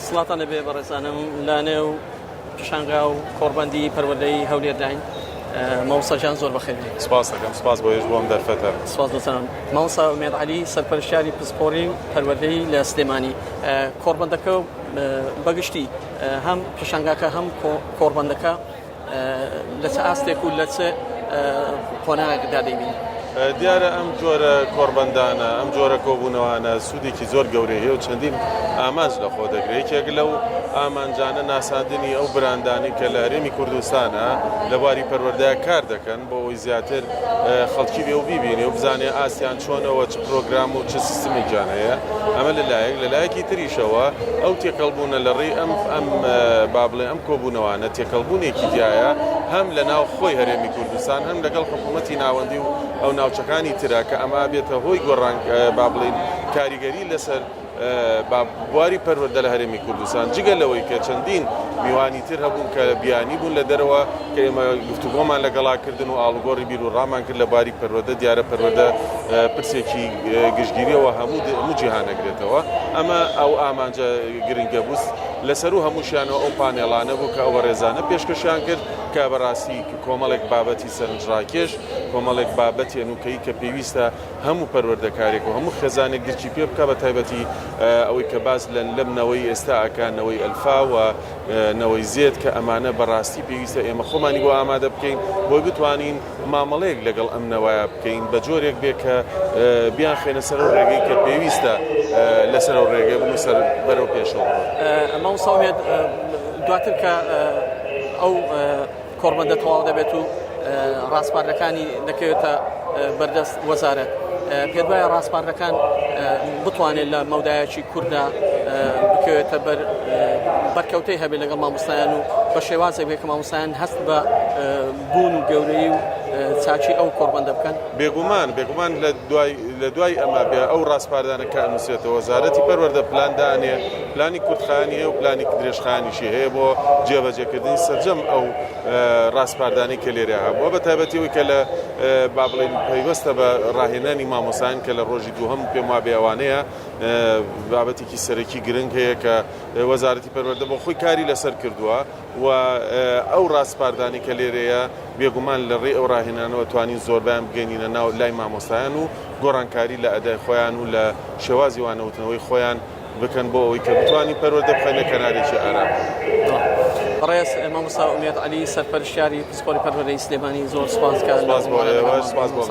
سڵاتان لەبێ بەڕێزانم لانێ و پیشانگا و کۆڕبەندی پەروەردەی هەولێرداین مامۆستاجان زۆر بەخێر بێت. سپاس دەکەم، سپاس بۆ هێز بۆم دەرفەتە. سپاس دەکەم. مامۆستا ئومێد عەلی سەرپەرشتیاری پسپۆڕی پەروەردەی لە سلێمانی. کۆڕبەندەکە بەگشتی هەم پیشانگاکە هەم کۆڕبەندەکە لە چه ئاستێک و لە چه قۆناغێکدا دەیبین؟ دیارە ئەم جۆرە کۆڕبەندانە ئەم جۆرە کۆبوونەوانە سوودێکی زۆر گەورەی هەیە و چەندین ئامانج لە خۆ دەگرێت. یەکێک لەو ئامانجانە ناساندنی ئەو براندانی کە لە هەرێمی کوردستانە لە بواری پەروەردەیە کار دەکەن بۆ ئەوەی زیاتر خەڵکی بێ و بیبینێ و بزانێ ئاسیان چۆنەوە چ پرۆگرام و چ سیستمێکیان هەیە. ئەمە لەلایەکی تریشەوە ئەو تێکەڵبوونە لە ڕێی ئەم با بڵێ ئەم کۆبوونەوانە تێکەڵبوونێکی دیایە هەم لە ناو خۆی هەرێمی کوردستان هەم لەگەڵ حکوومەتی ناوەندی و ئەو ناوچەکانی ترا کە ئەمە بێتە هۆی گۆڕان با بڵین کاریگەری لەسەر بواری پەروەردە لە هەرێمی کوردستان جگە لەوەی کە چەندین میوانی تر هەبوون کە بیانی بوون لە دەرەوە کە ئێمە گفتوگۆمان لەگەڵاکردن و ئاڵوگۆڕی بیر و ڕامان کرد لە بواری پەروەردە. دیارە پەروەردە پرسێکی گشتگیریەوە هەموو جیهانەگرێتەوە. ئەمە ئەو ئامانجە گرنگە بوو لەسەر و هەمووشیانەوە ئەو پانێڵانە بوو کە ئەوە ڕێزانە پێشکەشیان کرد کە بەڕاستی کۆمەڵێک بابەتی سەرنجڕاکێش کۆمەڵێک بابەتی نوکەی کە پێویستە هەموو پەروەردەکارێک و هەموو خێزانێک گرچی پێ بکە بە تایبەتی ئەوەی کە باز لەم نەوەی ئێستا ئەکان نەوەی ئەلفا و نەوەی زێت کە ئەمانە بەڕاستی پێویستە ئێمە خۆمانی بۆ ئامادە بکەین بۆی بتوانین مامەڵەیەک لەگەڵ ئەم نەوەیە بکەین بە جۆرێک بێ کە بیان خێنە سەر و ڕێگەی کە پێویستە لەسەر ئەو ڕێگەی بن و سەر بەرەو پێشەوە. ئەمە ساوێت دواتر کە ئەو کۆڕبەندە تەواو دەبێت و ڕاستپارەکانی دەکەوێتە بەردەست وەزارەت. پێت وایە ڕاستپارەکان بتوانێت لە مەودایەکی کووردا بکەوێتە بەرکەوتەی هەبێت لەگەڵ مامۆستایان و بە شێوازێک بێت کە مامۆستایان هەست بە بوون و گەورەی و چاچی ئەو کۆڕبەندە بکەن؟ بێگومان لە دوای ئەمە بێ ئەو ڕاستپاردانە کە ئەنووسێتەوە وەزارەتی پەروەردە پلاندانێ پلانی کوردخانی هەیە و پلانی درێژخانیشی هەیە بۆ جێبەجێکردنی سەرجەم ئەو ڕاستپاردانی کە لێرە هەبووە بە تایبەتیەوەی کە لە با بڵێن پەیوەستە بە ڕاهێنانی مامۆستایان کە لە ڕۆژی دووهەم پێم وا بێوانەیە بابەتێکی سەرەکی گرنگ هەیە کە وەزارەتی پەروەردە بۆ خۆی کاری لەسەر کردووە و ئەو ڕاستپاردانی کە لێرەیە بێگومان لە ڕێی ئەو ڕاهێنانەوە توانین زۆربیان بگەینینە ناو لای مامۆستایان و گۆڕانکاری لە ئەدای خۆیان و لە شێوازی وانەوتنەوەی خۆیان بکەن بۆ ئەوەی کە بتوانین پەروەردە بخەینە کەنارێکی ئارام. بەڕێز مامۆستا ئومێد عەلی سەرپەرشتیاری پسپۆڕی پەروەردەی سلێمانی زۆر سپاس. سپاس بۆ ئێوە، سپاس بۆ